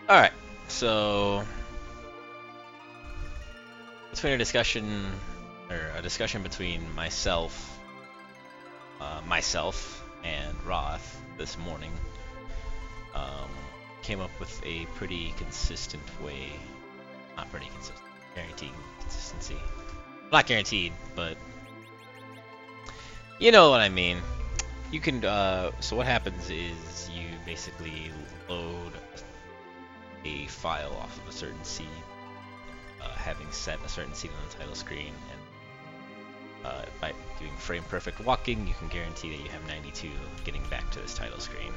All right, so between a discussion between myself and Roth this morning, um, came up with a pretty consistent way. Not pretty consistent, guaranteed consistency. Not guaranteed, but you know what I mean. You can. So what happens is you basically load a file off of a certain seed, having set a certain seed on the title screen, and by doing frame perfect walking, you can guarantee that you have 92 getting back to this title screen.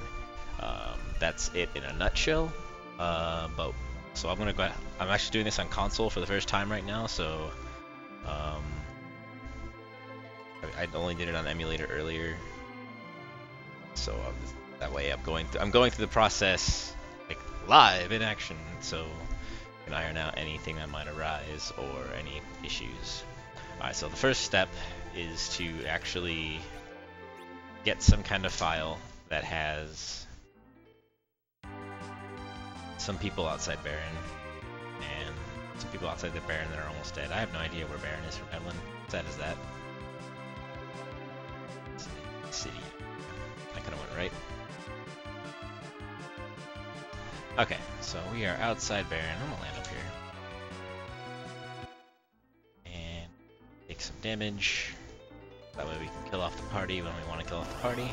That's it in a nutshell. But so I'm gonna go. I'm actually doing this on console for the first time right now, so um, I only did it on emulator earlier, so that way I'm going through the process like live in action, so I can iron out anything that might arise or any issues. Alright, so the first step is to actually get some kind of file that has some people outside Baron, and some people outside the Baron that are almost dead. I have no idea where Baron is from Evelyn. How sad is that? City. I kinda went right. Okay, so we are outside Baron. I'm gonna land up here. And take some damage. That way we can kill off the party when we want to kill off the party.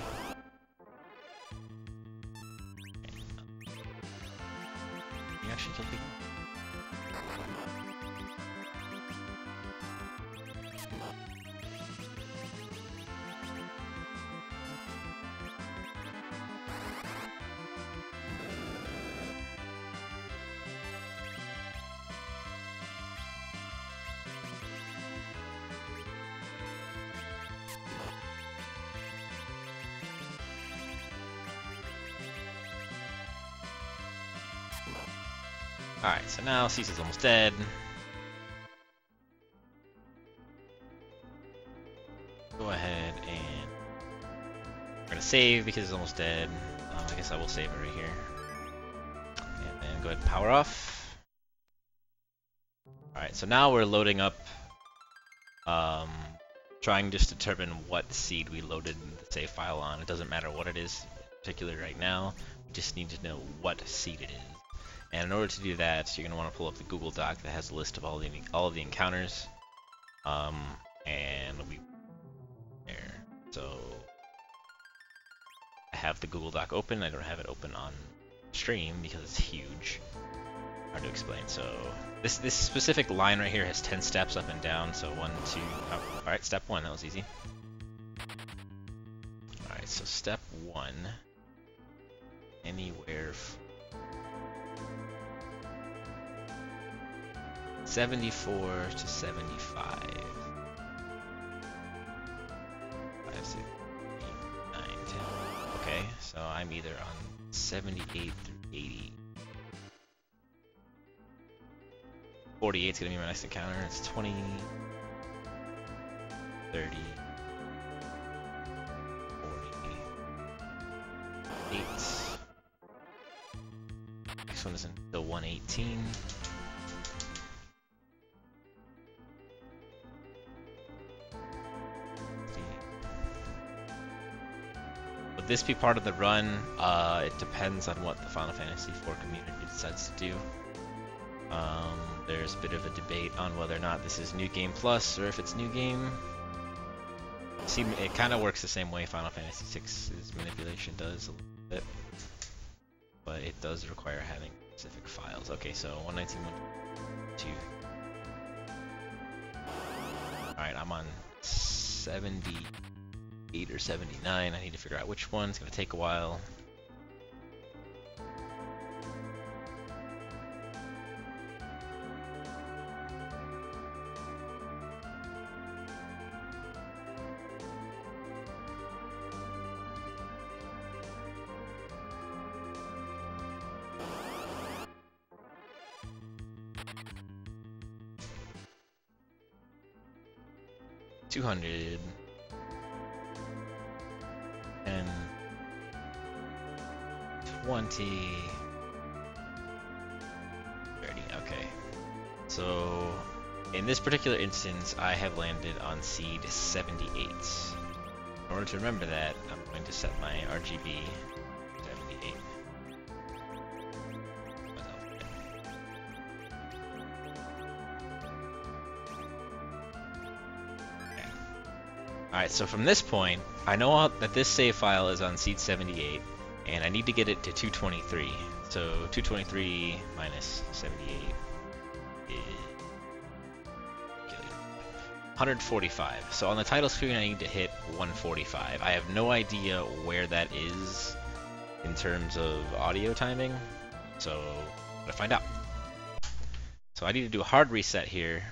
You actually kill people? Alright, so now Cecil's almost dead. Go ahead and we're gonna save because he's almost dead. I guess I will save it right here. And then go ahead and power off. Alright, so now we're loading up, trying just to determine what seed we loaded the save file on. It doesn't matter what it is, particularly right now. We just need to know what seed it is. And in order to do that, you're going to want to pull up the Google Doc that has a list of all of the encounters. And we there. So I have the Google Doc open. I don't have it open on stream because it's huge. Hard to explain. So this specific line right here has 10 steps up and down. So 1, 2. Oh, all right, step 1. That was easy. All right, so step 1. Anywhere. 74 to 75. 5, 6, 8, 9, 10. Okay, so I'm either on 78 through 80. 48 is going to be my next encounter. It's 20, 30, 48. Next one is until 118. Would this be part of the run? It depends on what the Final Fantasy IV community decides to do. There's a bit of a debate on whether or not this is New Game Plus or if it's New Game. It kind of works the same way Final Fantasy VI's manipulation does a little bit, but it does require having specific files. Okay, so 119, 122. Alright, I'm on 78 or 79. I need to figure out which one. It's going to take a while. $200 and 20 So, in this particular instance, I have landed on seed 78. In order to remember that, I'm going to set my RGB 78. Okay. Alright, so from this point, I know that this save file is on seed 78, and I need to get it to 223. So 223 minus 78 is 145. So on the title screen, I need to hit 145. I have no idea where that is in terms of audio timing, so I'm gonna find out. So I need to do a hard reset here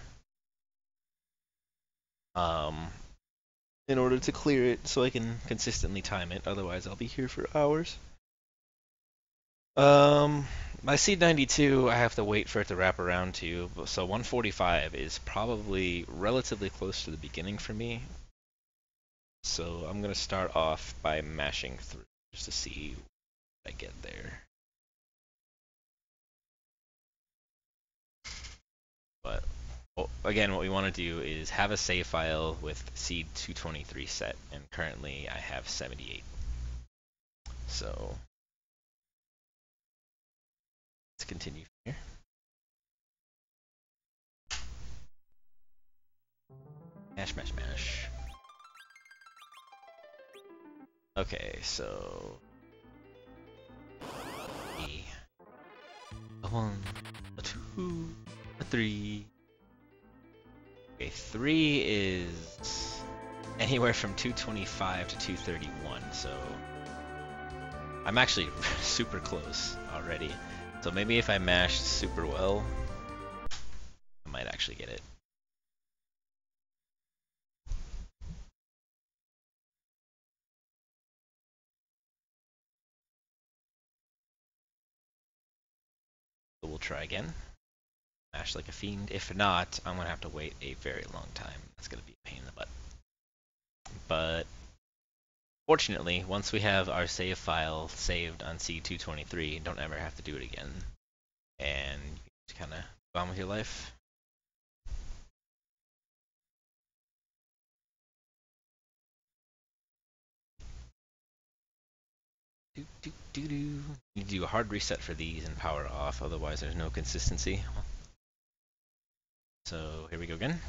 in order to clear it so I can consistently time it. Otherwise, I'll be here for hours. My seed 92, I have to wait for it to wrap around to, so 145 is probably relatively close to the beginning for me. So I'm gonna start off by mashing through just to see what I get there. But again, what we want to do is have a save file with seed 223 set, and currently I have 78. So let's continue here. Mash, mash, mash. Okay, so a 1, a 2, a 3. Okay, 3 is anywhere from 225 to 231, so I'm actually super close already. So maybe if I mash super well, I might actually get it. So we'll try again. Mash like a fiend. If not, I'm gonna have to wait a very long time. That's gonna be a pain in the butt. But fortunately, once we have our save file saved on C223, don't ever have to do it again. And you just kind of go on with your life. You need to do a hard reset for these and power off, otherwise there's no consistency. So here we go again.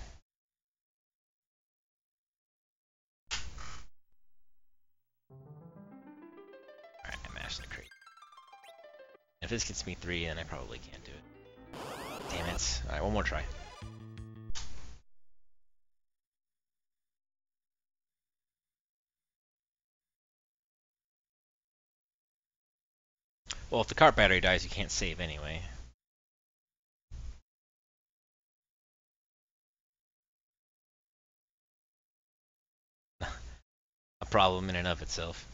Alright, I mashed the crate. If this gets me 3, then I probably can't do it. Damn it. Alright, one more try. Well, if the cart battery dies, you can't save anyway. A problem in and of itself.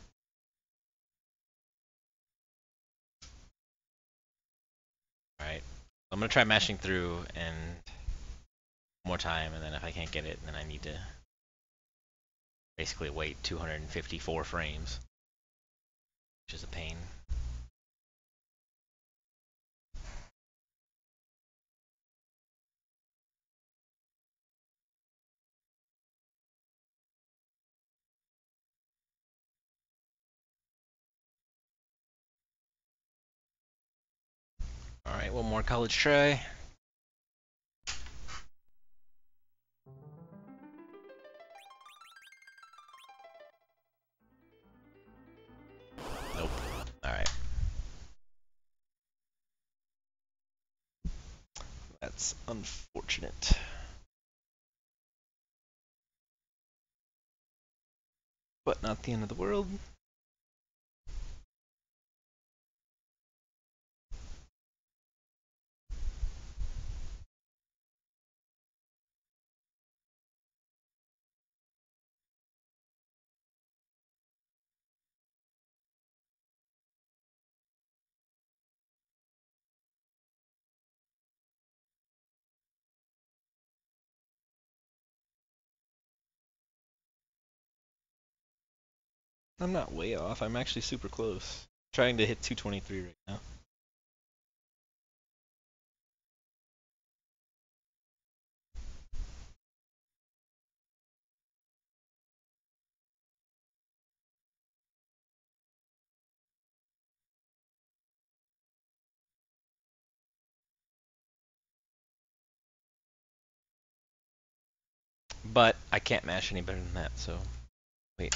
Alright. I'm gonna try mashing through and one more time, and then if I can't get it, then I need to basically wait 254 frames, which is a pain. Alright, one more college try. Nope. Alright. That's unfortunate. But not the end of the world. I'm not way off. I'm actually super close. Trying to hit 223 right now. But I can't mash any better than that, so wait.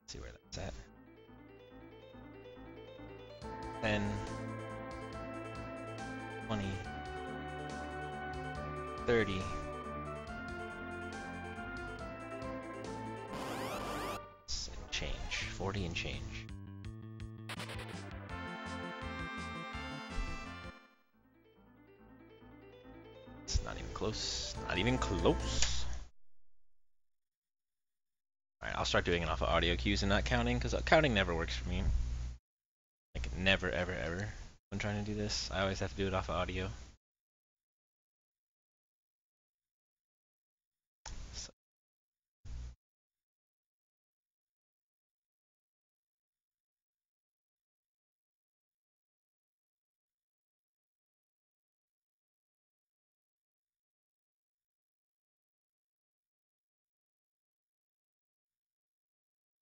Let's see where that's at. 10, 20, 30. Change. 40 and change. It's not even close. Not even close. Alright, I'll start doing it off of audio cues and not counting, because counting never works for me. Like, never, ever, ever. When trying to do this, I always have to do it off of audio. So.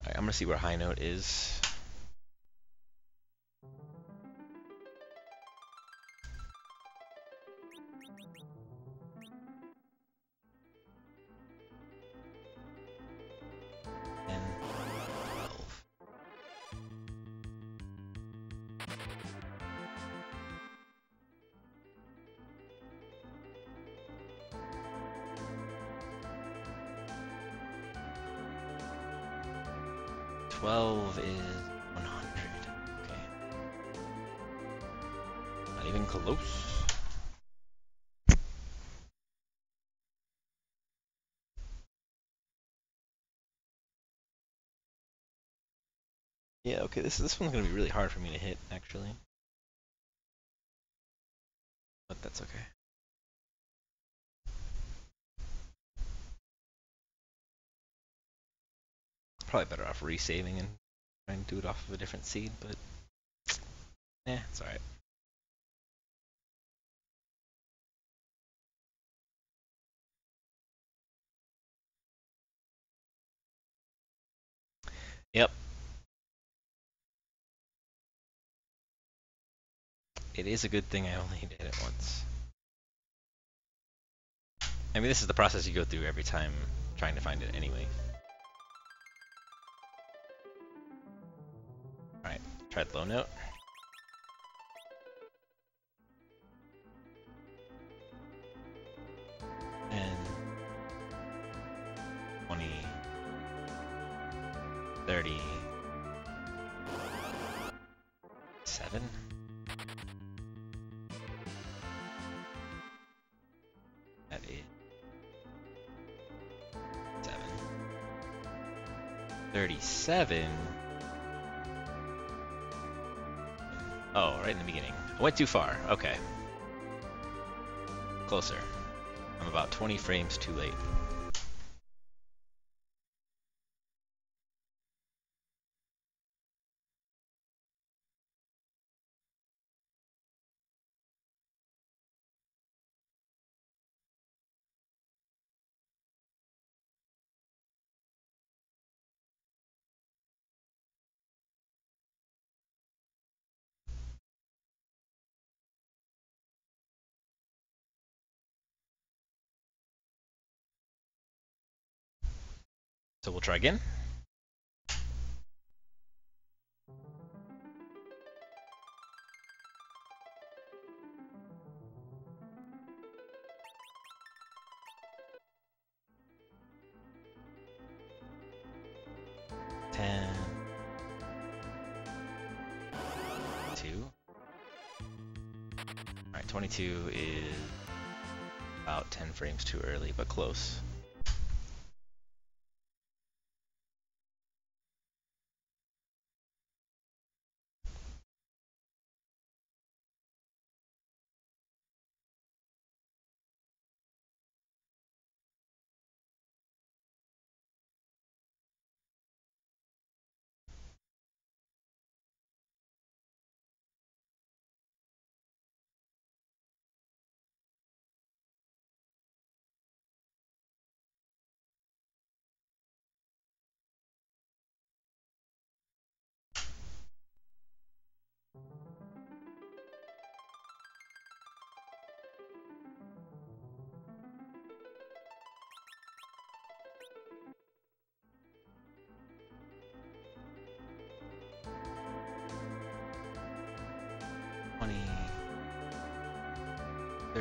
Alright, I'm gonna see where high note is. And 12. $12 is 100. Okay. Not even close. Yeah, okay, this one's gonna be really hard for me to hit, actually. But that's okay. Probably better off resaving and trying to do it off of a different seed, but it's alright. Yep. It is a good thing I only did it once. I mean, this is the process you go through every time trying to find it anyway. Alright, tried low note. And 20, 30, 7. That is 7. 37. Oh, right in the beginning. I went too far. Okay. Closer. I'm about 20 frames too late. So we'll try again. Ten. 2. Alright, 22 is about 10 frames too early, but close.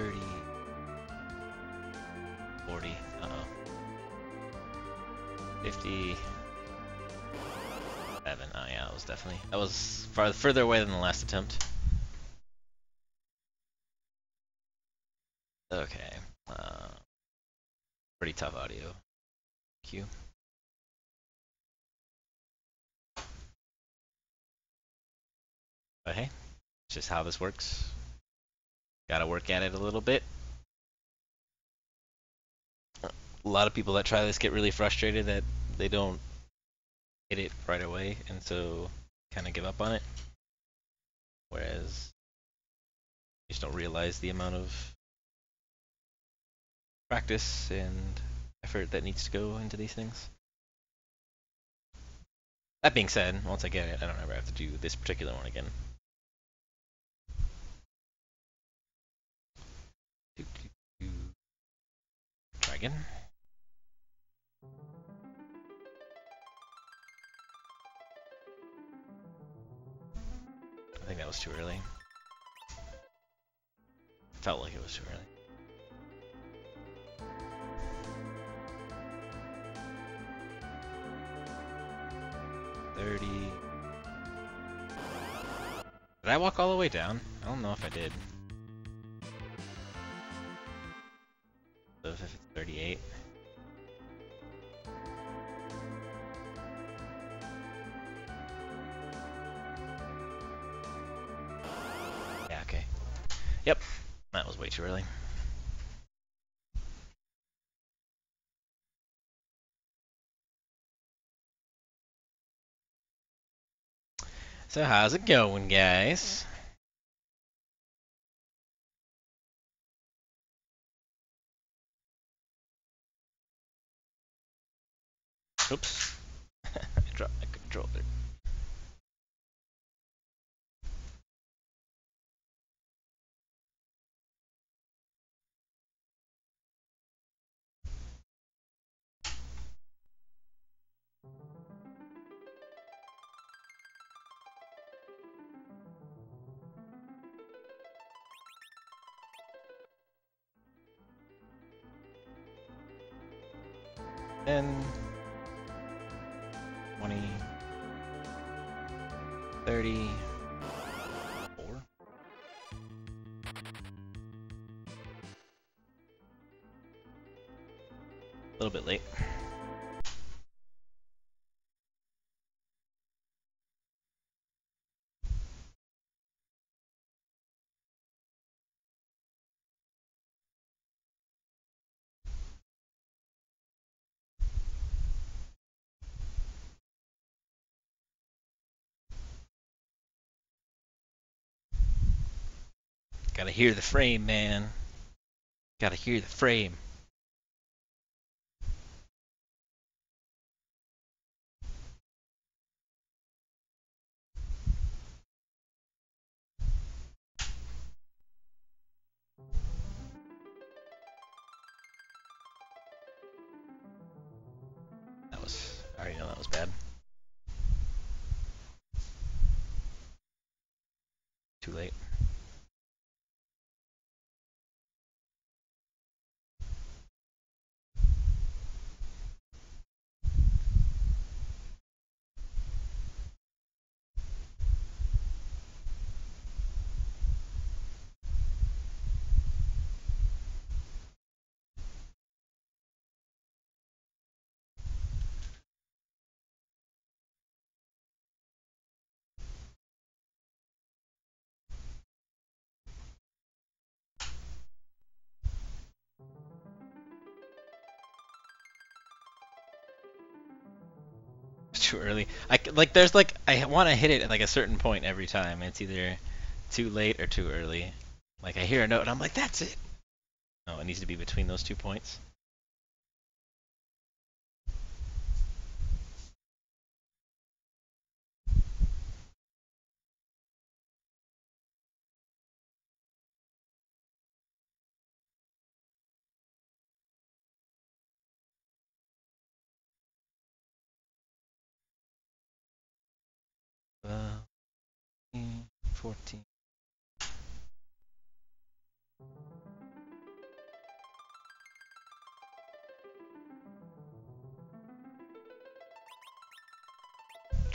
30, 40, uh-oh. 50, 7. Oh yeah, that was further away than the last attempt. Okay. Pretty tough audio. Cue. But hey, it's just how this works. Gotta work at it a little bit. A lot of people that try this get really frustrated that they don't hit it right away, and so kind of give up on it. Whereas you just don't realize the amount of practice and effort that needs to go into these things. That being said, once I get it, I don't ever have to do this particular one again. Try again. I think that was too early. Felt like it was too early. Did I walk all the way down? I don't know if I did. So if it's 38. Yeah, okay. Yep, that was way too early. So how's it going, guys? Oops. I dropped my controller. Then 20, 30, 4. A little bit late. Gotta hear the frame, man. Gotta hear the frame. I already know that was bad. Too late. Too early. I want to hit it at like a certain point every time. It's either too late or too early. Like I hear a note and I'm like, that's it. No, it needs to be between those 2 points. Uh, 14.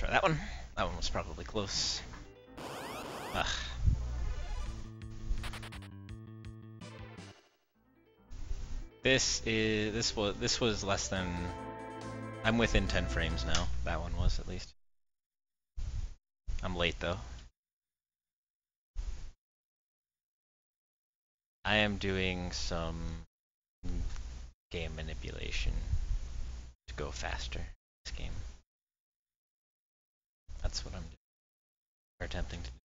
Try that one. That one was probably close. Ugh. This was less than. I'm within 10 frames now. That one was at least. I'm late though. I am doing some game manipulation to go faster this game. That's what I'm doing. Or attempting to do.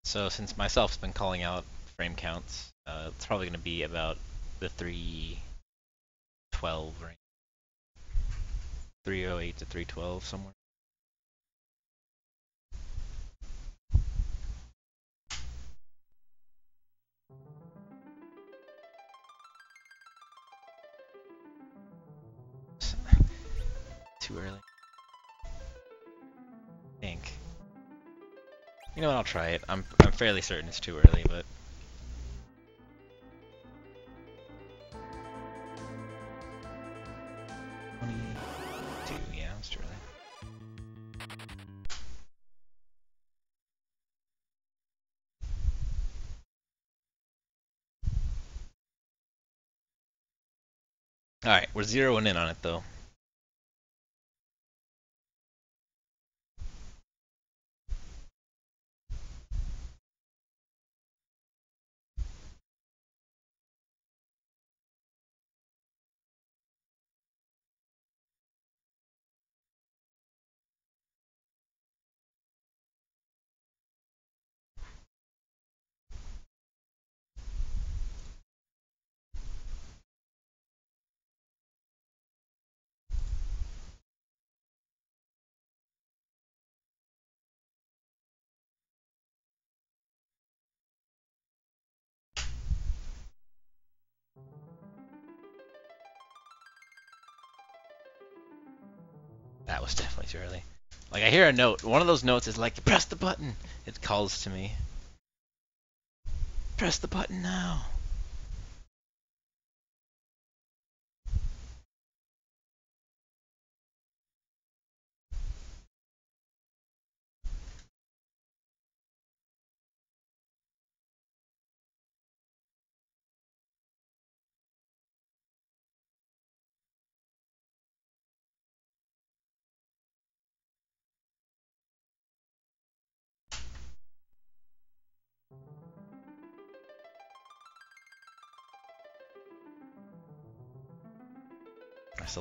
So since myself's been calling out frame counts, it's probably going to be about the 312 range. 308 to 312 somewhere. Too early. I think. You know what? I'll try it. I'm fairly certain it's too early, but. Yeah, it's too early. All right, we're zeroing in on it though. That was definitely too early. Like I hear a note. One of those notes is like, press the button. It calls to me. Press the button now.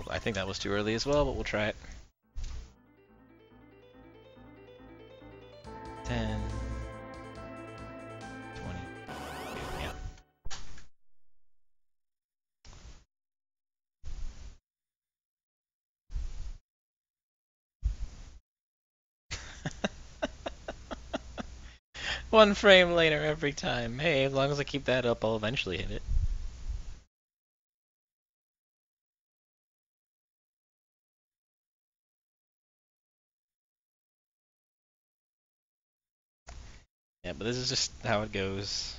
I think that was too early as well, but we'll try it. 10, 20, yeah. One frame later every time. Hey, as long as I keep that up, I'll eventually hit it. Yeah, but this is just how it goes.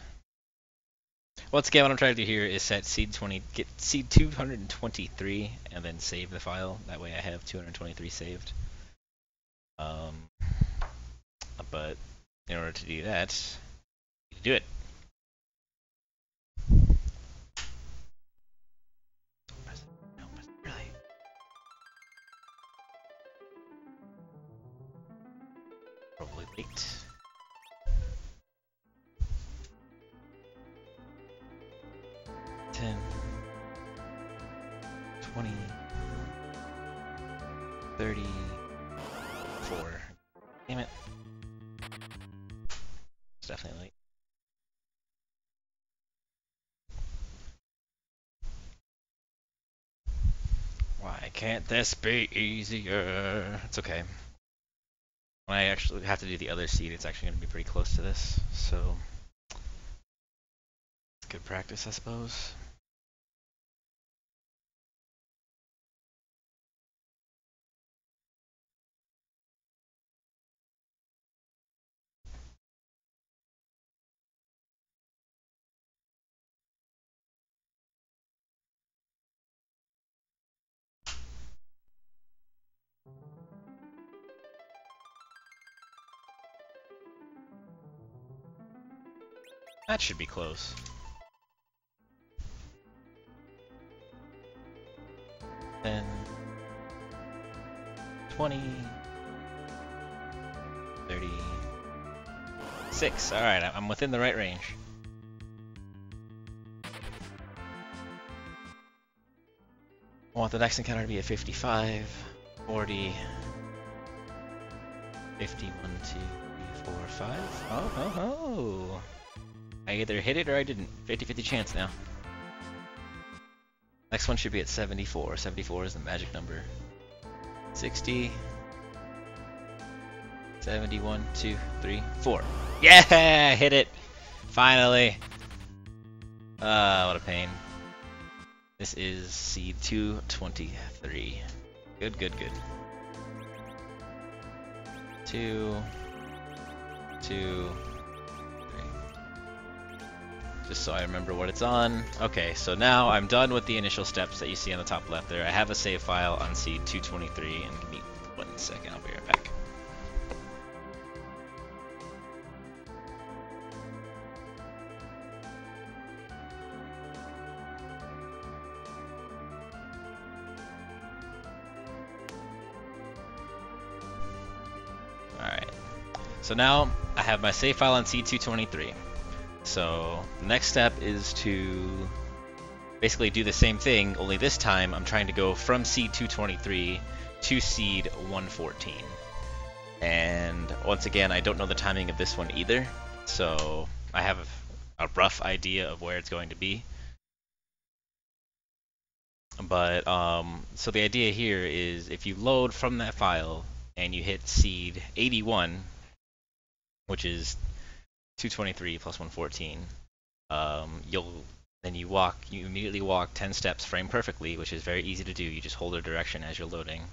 Once again, what I'm trying to do here is set seed 20, get seed 223, and then save the file. That way I have 223 saved. But in order to do that, you do it. No, really. Probably late. Ten, 20, 34. Damn it. It's definitely late. Why can't this be easier? It's okay. When I actually have to do the other seed, it's actually going to be pretty close to this, so it's good practice, I suppose. That should be close. 10, 20, 36. Alright, I'm within the right range. I want the next encounter to be at 55, 40, 50, 1, 2, 3, 4, 5. Oh, oh, oh. I either hit it or I didn't. 50-50 chance now. Next one should be at 74. 74 is the magic number. 60. 71, 2, 3, 4. Yeah! Hit it! Finally! What a pain. This is seed 223. Good, good, good. 2, 2, 3. Just so I remember what it's on. Okay, so now I'm done with the initial steps that you see on the top left there. I have a save file on seed 223, and give me 1 second, I'll be right back. Alright, so now I have my save file on seed 223. So the next step is to basically do the same thing, only this time I'm trying to go from seed 223 to seed 114. And once again, I don't know the timing of this one either, so I have a rough idea of where it's going to be. But so the idea here is if you load from that file and you hit seed 81, which is 223 plus 114, you immediately walk 10 steps frame perfectly, which is very easy to do. You just hold a direction as you're loading.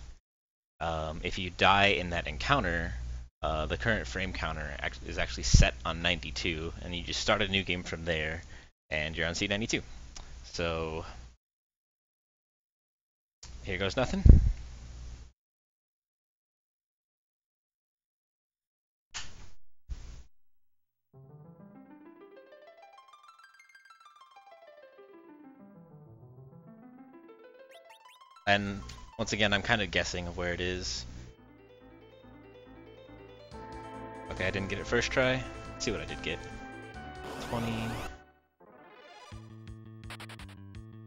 If you die in that encounter, the current frame counter is actually set on 92, and you just start a new game from there, and you're on seed 92. So here goes nothing. And once again, I'm kind of guessing of where it is. Okay, I didn't get it first try. Let's see what I did get. 20.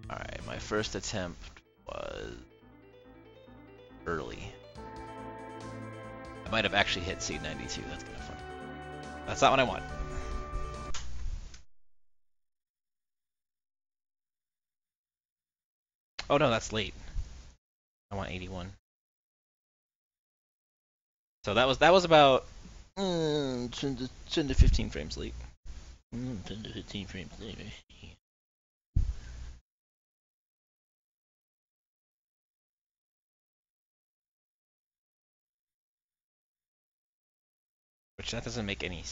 Alright, my first attempt was early. I might have actually hit seed 92. That's kind of funny. That's not what I want. Oh no, that's late. I want 81. So that was about 10 to 15 frames late. 10 to 15 frames late. Which that doesn't make any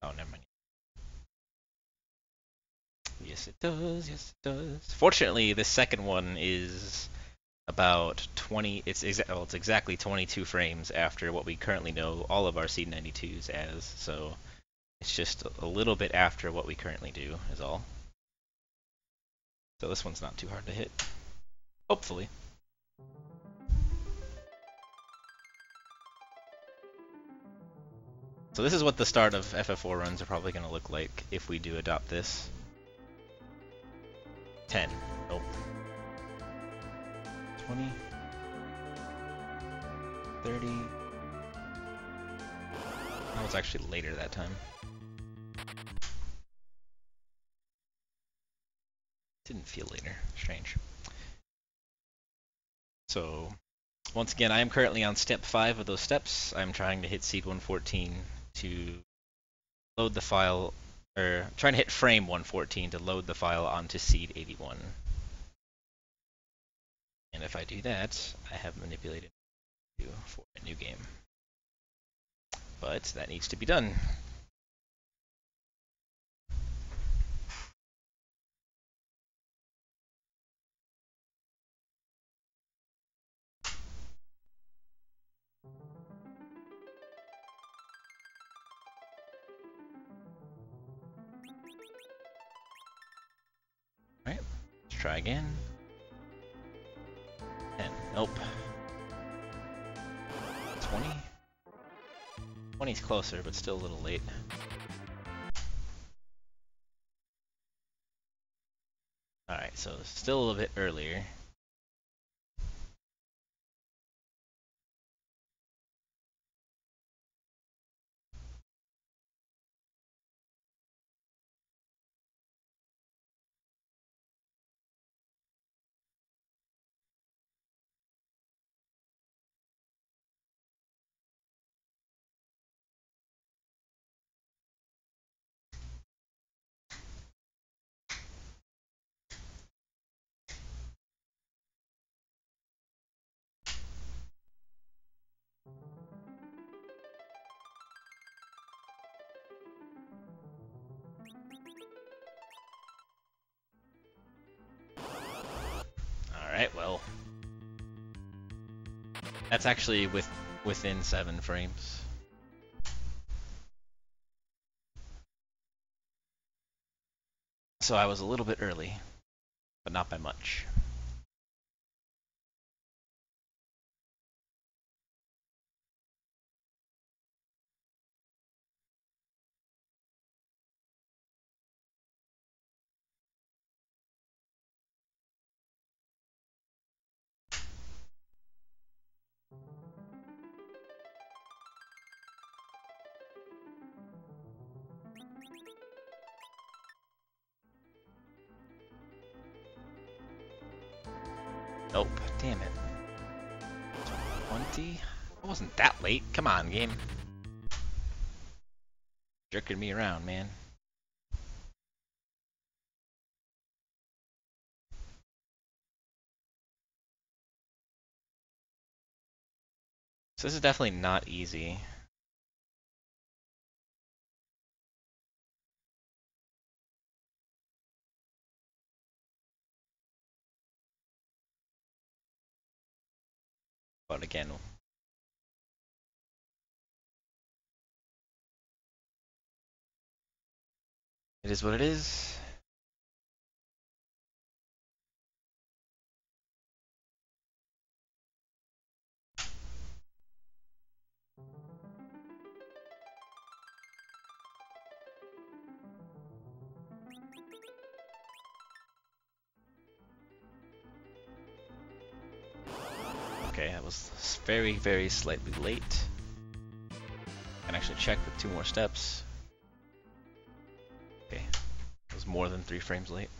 oh, never mind. Yes, it does. Yes, it does. Fortunately, this second one is about 20. It's exactly 22 frames after what we currently know all of our seed 92s as. So it's just a little bit after what we currently do is all. So this one's not too hard to hit. Hopefully. So this is what the start of FF4 runs are probably going to look like if we do adopt this. 10. Nope. 20. 30. That was actually later that time. Didn't feel later. Strange. So, once again, I am currently on step 5 of those steps. I'm trying to hit seed 114 to load the file, or trying to hit frame 114 to load the file onto seed 81. And if I do that, I have manipulated for a new game. But that needs to be done. try again. 10. Nope. 20? 20's closer, but still a little late. Alright, so still a little bit earlier. Alright, well. That's actually within 7 frames. So I was a little bit early, but not by much. Nope, damn it. 20? It wasn't that late. Come on, game. Jerking me around, man. So this is definitely not easy. But again, it is what it is. Okay, I was very, very slightly late. I can actually check with 2 more steps. Okay, I was more than 3 frames late.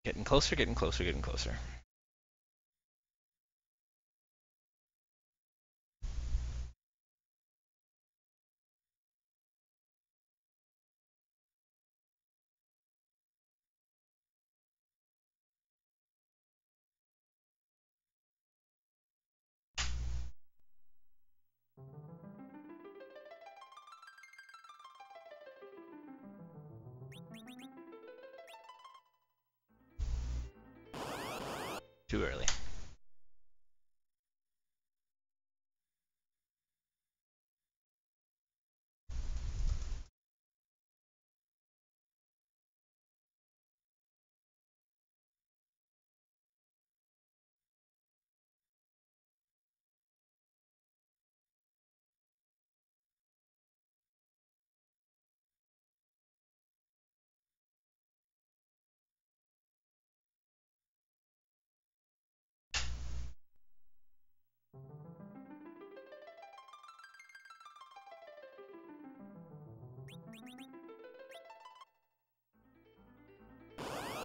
Getting closer, getting closer, getting closer. Too early.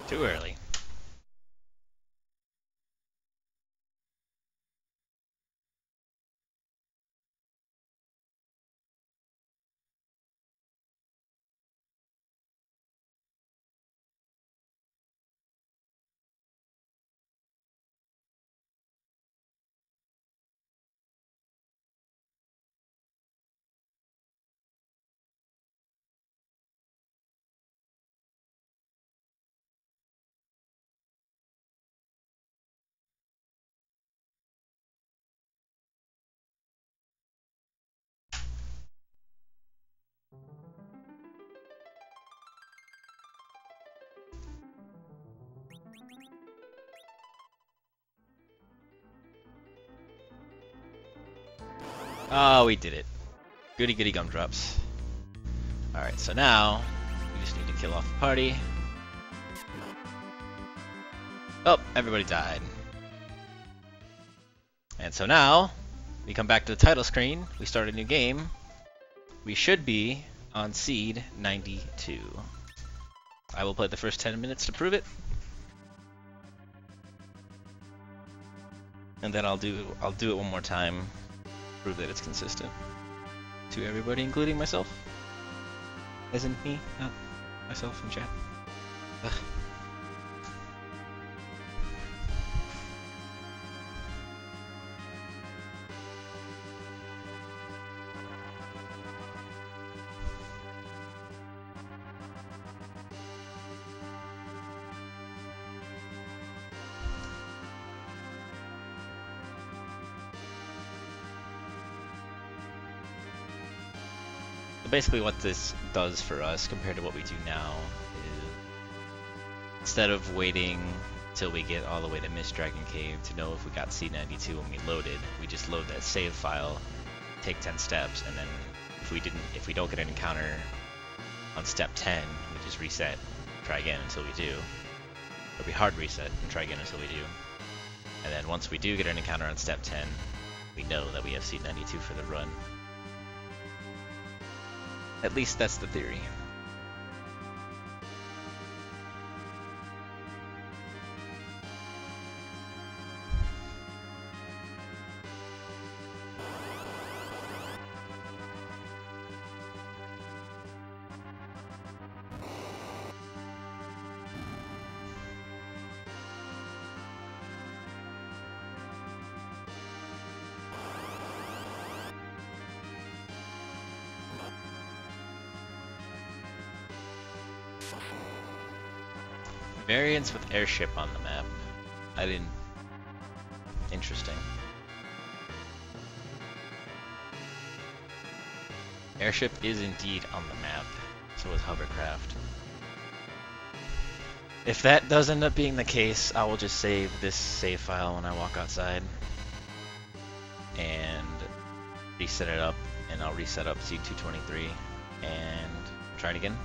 Too early. Oh, we did it. Goody goody gumdrops. Alright, so now we just need to kill off the party. Oh, everybody died. And so now we come back to the title screen, we start a new game. We should be on seed 92. I will play the first 10 minutes to prove it. And then I'll do it one more time, prove that it's consistent to everybody, including myself. As in me, not myself in chat. Ugh. Basically what this does for us compared to what we do now is instead of waiting till we get all the way to Mist Dragon Cave to know if we got C92 when we loaded, we just load that save file, take 10 steps, and then if we don't get an encounter on step 10, we just reset, try again until we do. Or we hard reset and try again until we do. And then once we do get an encounter on step 10, we know that we have C92 for the run. At least that's the theory. Variants with airship on the map. I didn't... Interesting. Airship is indeed on the map. So is hovercraft. If that does end up being the case, I will just save this save file when I walk outside. And reset it up. And I'll reset up C223 and try it again.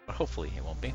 But hopefully it won't be.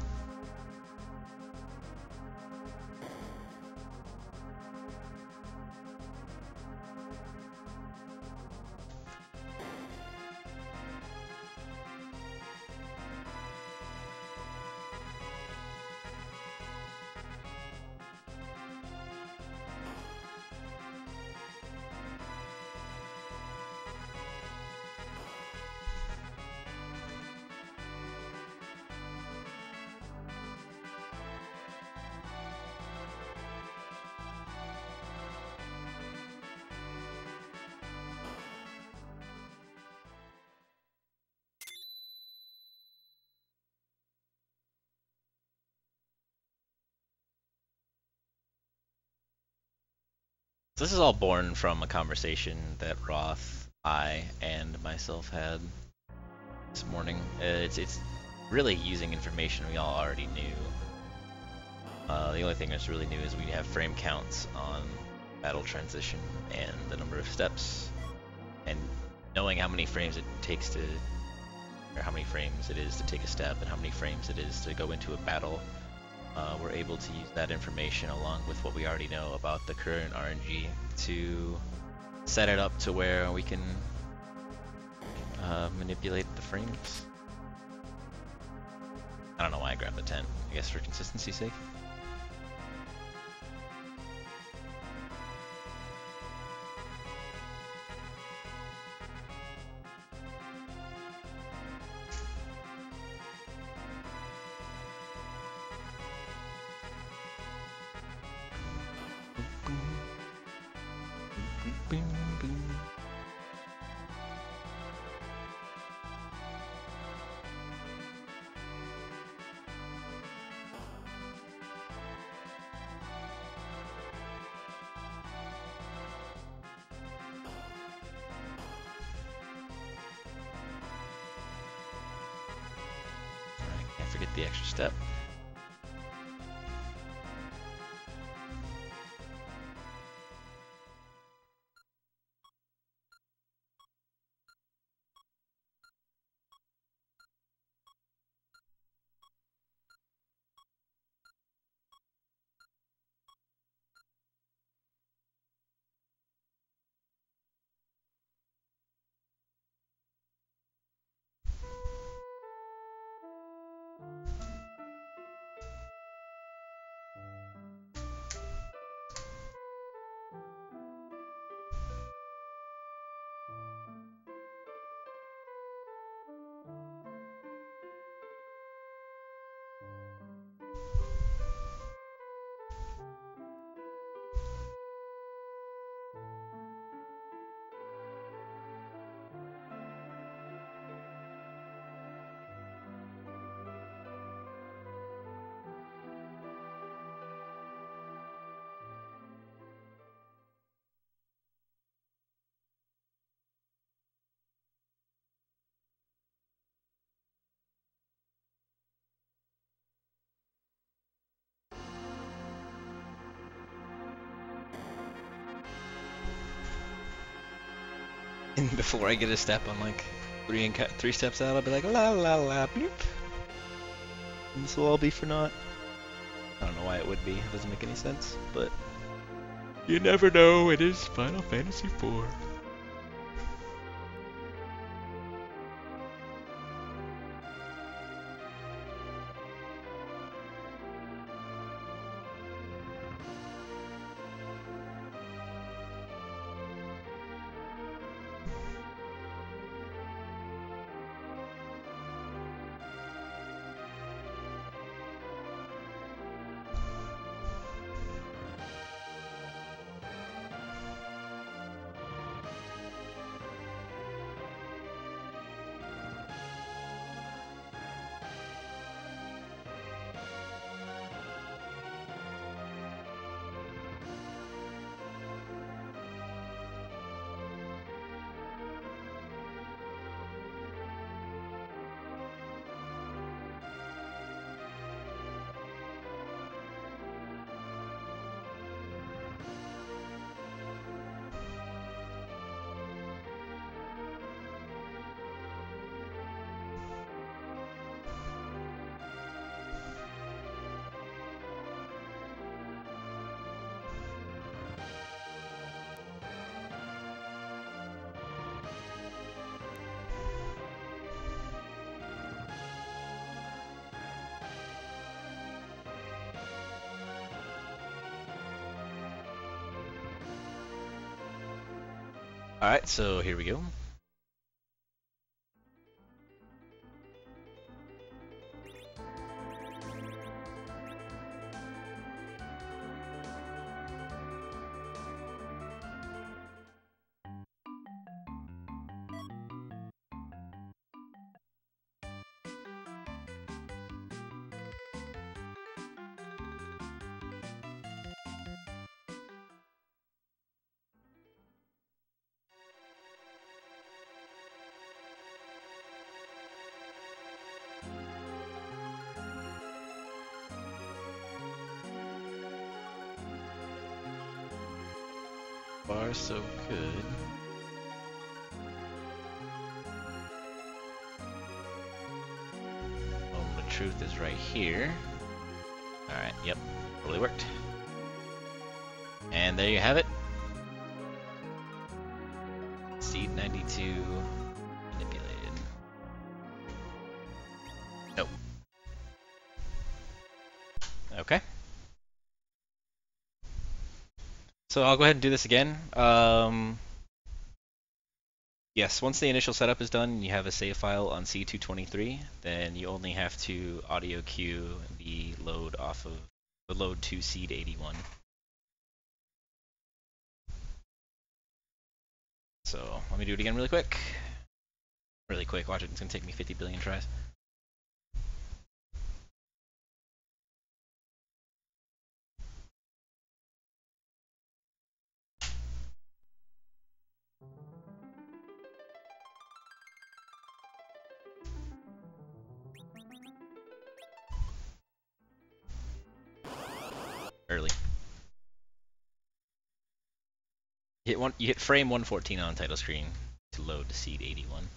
So this is all born from a conversation that Roth, I, and myself had this morning. It's really using information we all already knew. The only thing that's really new is we have frame counts on battle transition and the number of steps, and knowing how many frames it takes to, or how many frames it is to take a step, and how many frames it is to go into a battle. We're able to use that information along with what we already know about the current RNG to set it up to where we can manipulate the frames. I don't know why I grabbed the tent. I guess for consistency's sake. Can't forget the extra step. And before I get a step on like three steps out, I'll be like la la la bloop. And this will all be for naught. I don't know why it would be. It doesn't make any sense, but you never know. It is Final Fantasy IV. Alright, so here we go. Far so good. Moment of truth is right here. Alright, yep, totally worked. And there you have it. Seed 92 manipulated. Nope. Okay. So I'll go ahead and do this again. Yes, once the initial setup is done and you have a save file on C223, then you only have to audio cue the load off of the load to seed 81. So let me do it again really quick. Really quick, watch it, it's gonna take me 50 billion tries. Early. You hit frame 114 on title screen to load to seed 81.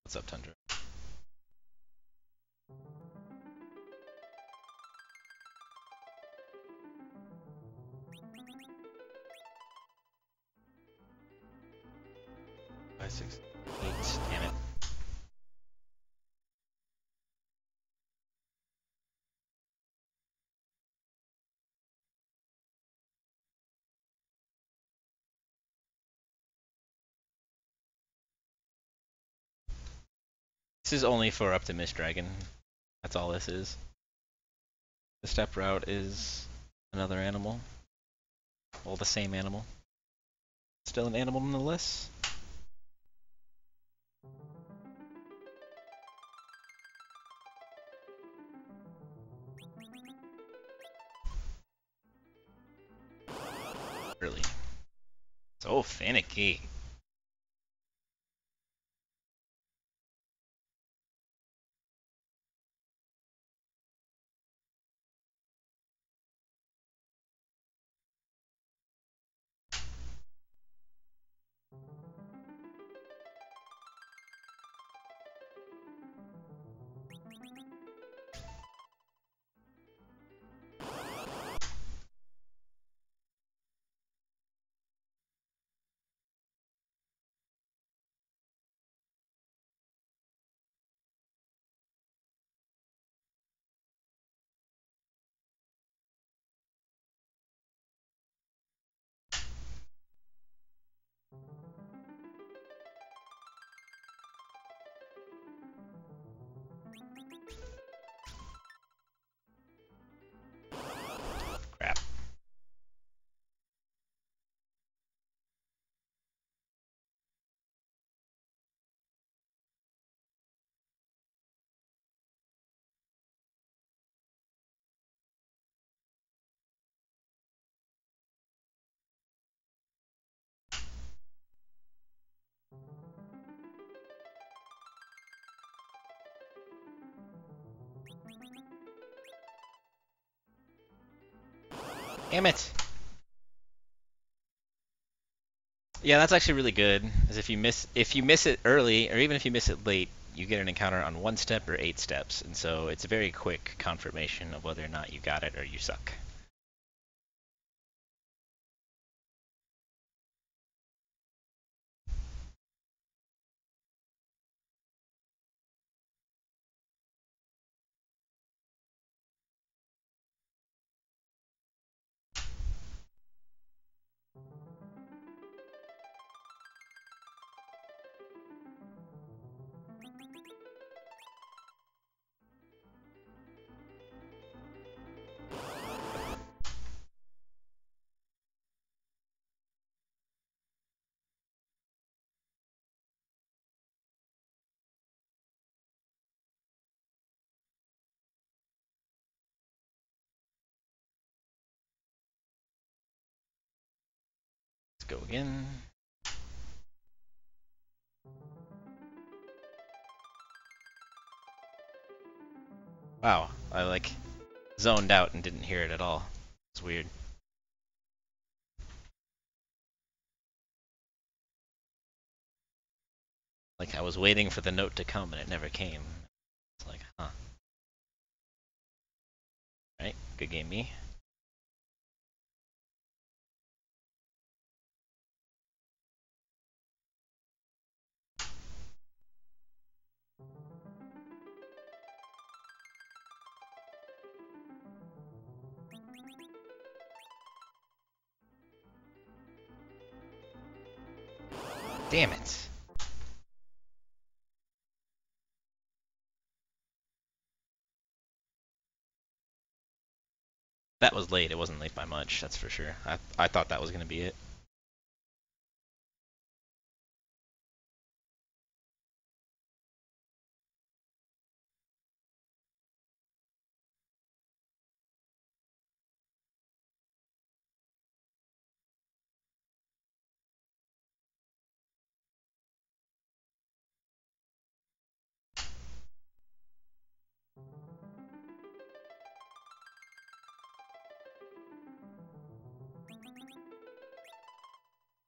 What's up, Tundra? Five, 6, 8, damn it. This is only for Optimus Dragon. That's all this is. The step route is another animal. Well, the same animal. Still an animal nonetheless. So finicky. Crap. Damn it. Yeah, that's actually really good. Is if you miss it early, or even if you miss it late, you get an encounter on 1 step or 8 steps, and so it's a very quick confirmation of whether or not you got it or you suck. Let's go again. Wow, I like zoned out and didn't hear it at all. It's weird. Like I was waiting for the note to come and it never came. It's like, huh. Right, good game, me. Damn it. That was late. It wasn't late by much, that's for sure. I thought that was going to be it.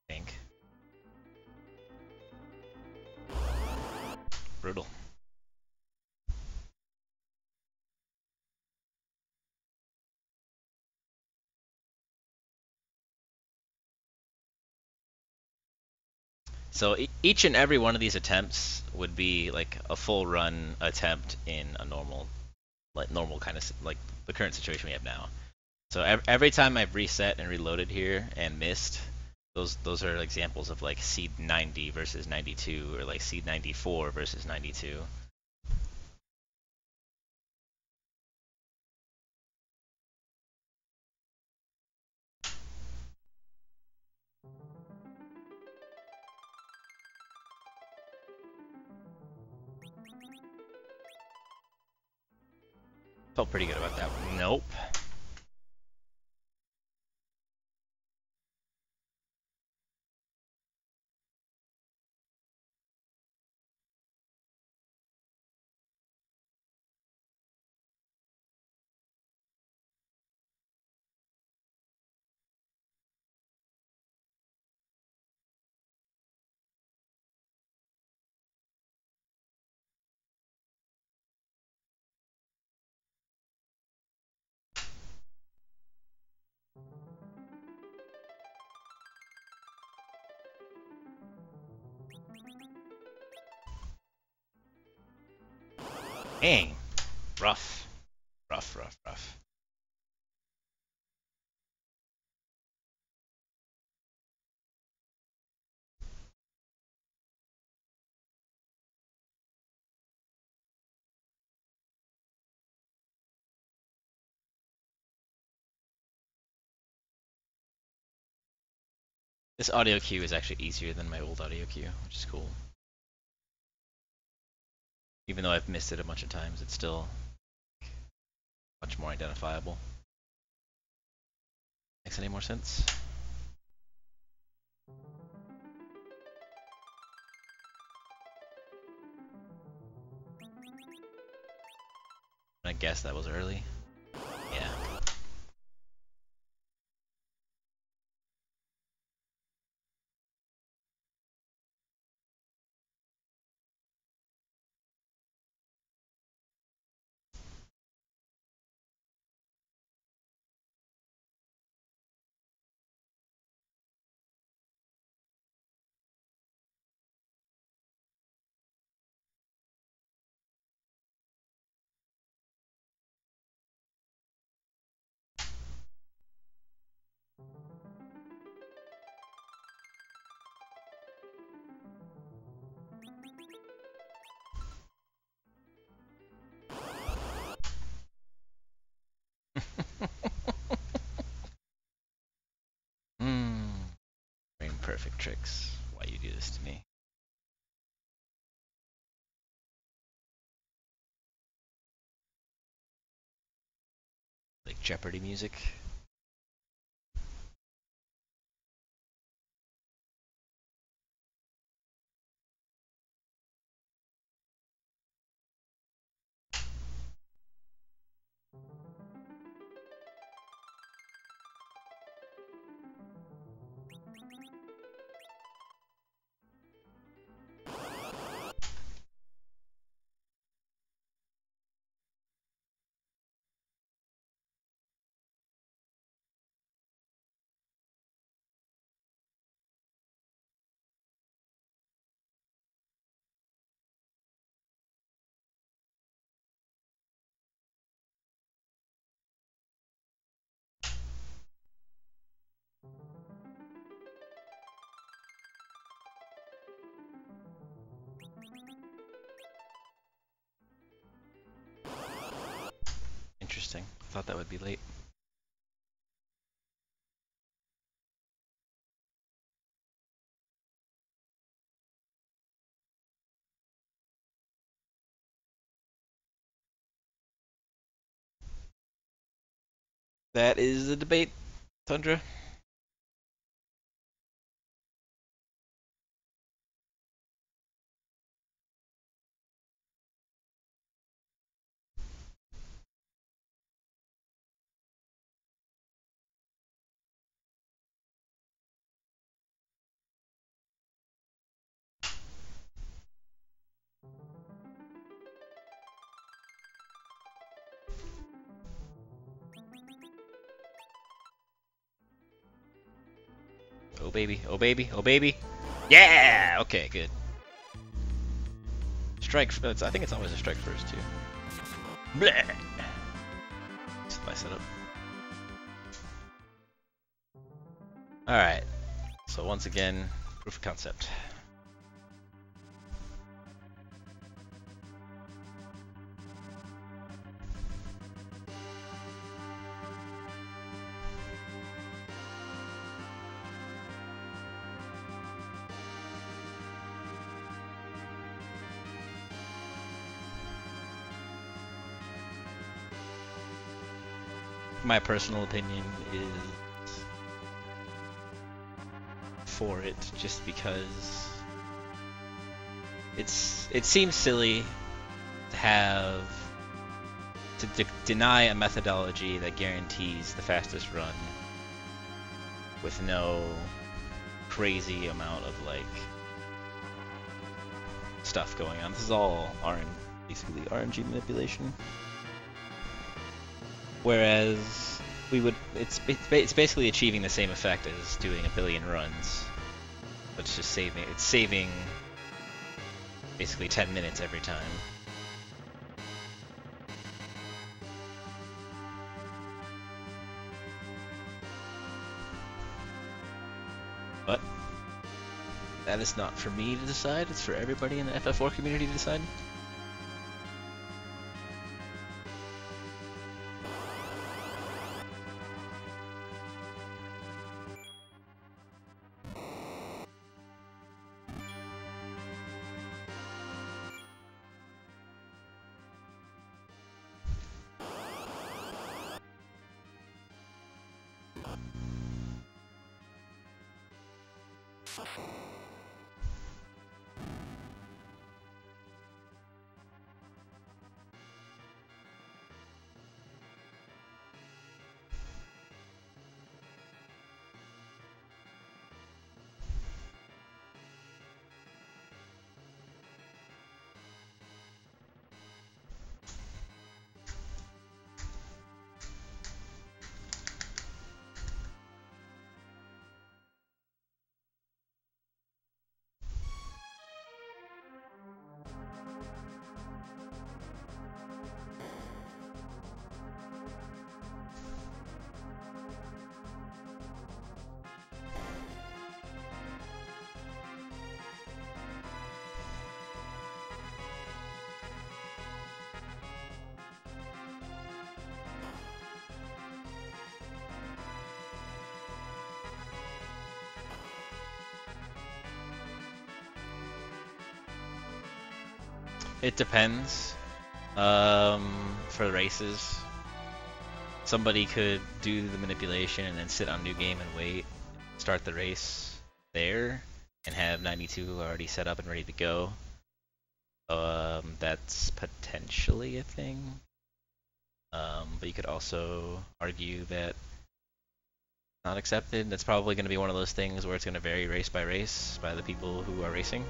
I think. Brutal. So each and every one of these attempts would be like a full run attempt in a normal, like normal kind of like the current situation we have now. So every time I've reset and reloaded here and missed, those are examples of like seed 90 versus 92 or like seed 94 versus 92. Felt pretty good about that one. Nope. Dang. Rough. Rough, rough, rough. This audio cue is actually easier than my old audio cue, which is cool. Even though I've missed it a bunch of times, it's still much more identifiable. Makes any more sense? I guess that was early. Yeah. Perfect tricks. Why you do this to me? Like Jeopardy music. Interesting. I thought that would be late. That is the debate, Tundra. Oh baby, oh baby, oh baby. Yeah! Okay, good. Strike, I think it's always a strike first too. Bleh! Supply setup. Alright, so once again, proof of concept. My personal opinion is for it, just because it seems silly to have to deny a methodology that guarantees the fastest run with no crazy amount of like stuff going on. This is all basically RNG manipulation. Whereas it's basically achieving the same effect as doing a billion runs, but it's just saving basically 10 minutes every time. But that is not for me to decide, it's for everybody in the FF4 community to decide. It depends. For the races, somebody could do the manipulation and then sit on new game and wait, start the race there, and have 92 already set up and ready to go. That's potentially a thing. But you could also argue that not accepted. That's probably going to be one of those things where it's going to vary race by race by the people who are racing.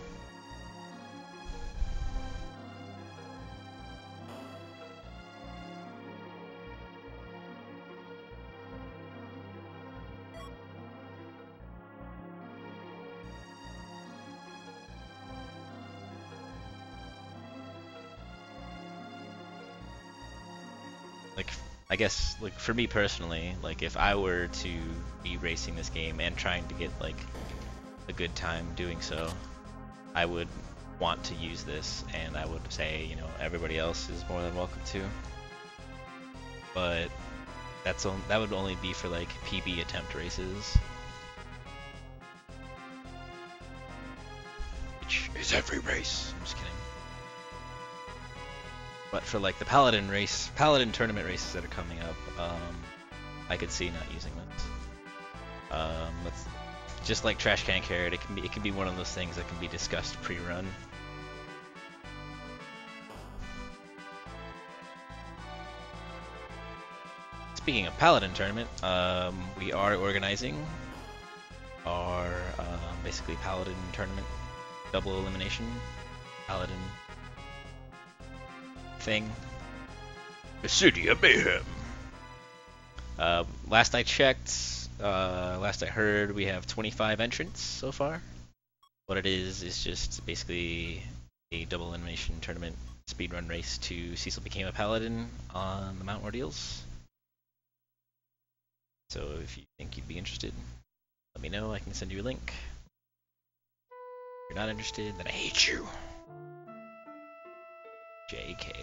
Like, I guess, like, for me personally, like, if I were to be racing this game and trying to get, like, a good time doing so, I would want to use this, and I would say, you know, everybody else is more than welcome to. But that would only be for, like, PB attempt races. Which is every race. I'm just kidding. But for like the Paladin tournament races that are coming up, I could see not using this. That's just like Trash Can Carrot. It can be one of those things that can be discussed pre-run. Speaking of Paladin tournament, we are organizing our basically Paladin tournament double elimination Paladin thing. The City of Mayhem. Last I checked, last I heard, we have 25 entrants so far. What it is just basically a double elimination tournament speedrun race to Cecil Became a Paladin on the Mount Ordeals. So if you think you'd be interested, let me know. I can send you a link. If you're not interested, then I hate you. JK.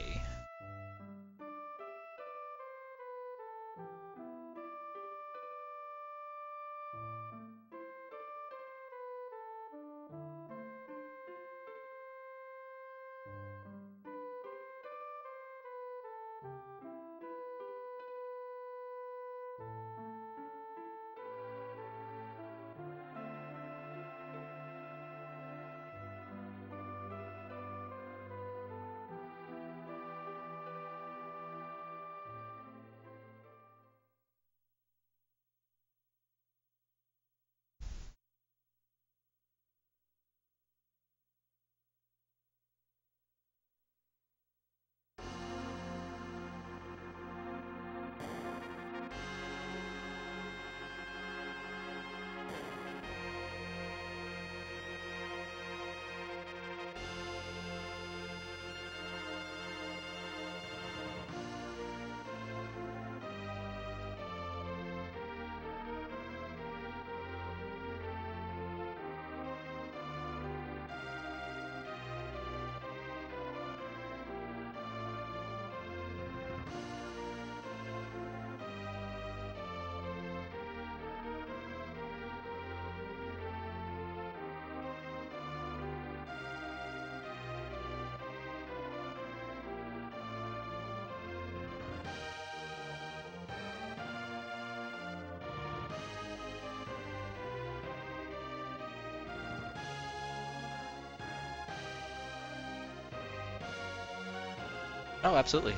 Oh, absolutely.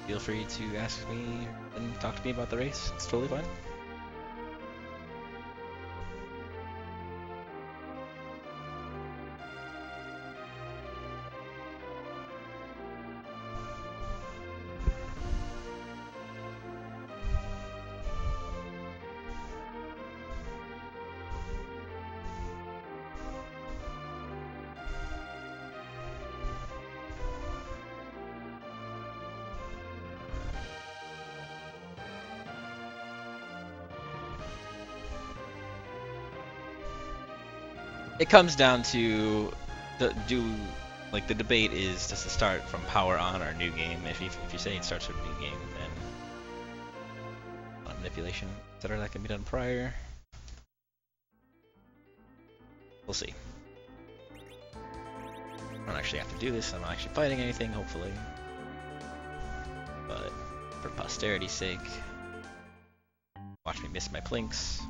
Feel free to ask me and talk to me about the race. It's totally fine. It comes down to the debate is does it start from power on or new game? If you say it starts from new game, then manipulation, etc. that can be done prior. We'll see. I don't actually have to do this. I'm not actually fighting anything, hopefully. But for posterity's sake, watch me miss my plinks.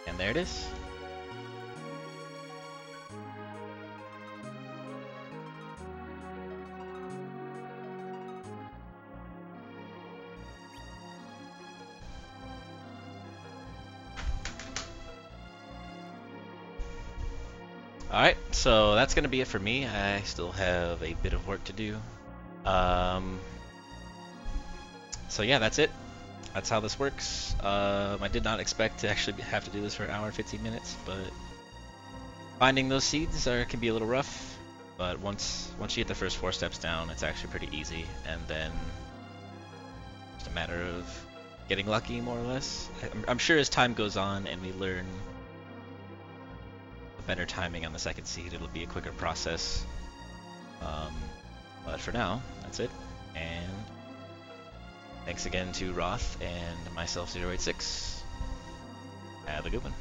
And there it is. Alright, so that's going to be it for me. I still have a bit of work to do. So yeah, that's it. That's how this works. I did not expect to actually have to do this for an hour and 15 minutes, but finding those seeds can be a little rough. But once you get the first 4 steps down, it's actually pretty easy, and then it's a matter of getting lucky, more or less. I'm sure as time goes on and we learn the better timing on the second seed, it'll be a quicker process. But for now, that's it. And thanks again to Roth and myself 086. Have a good one.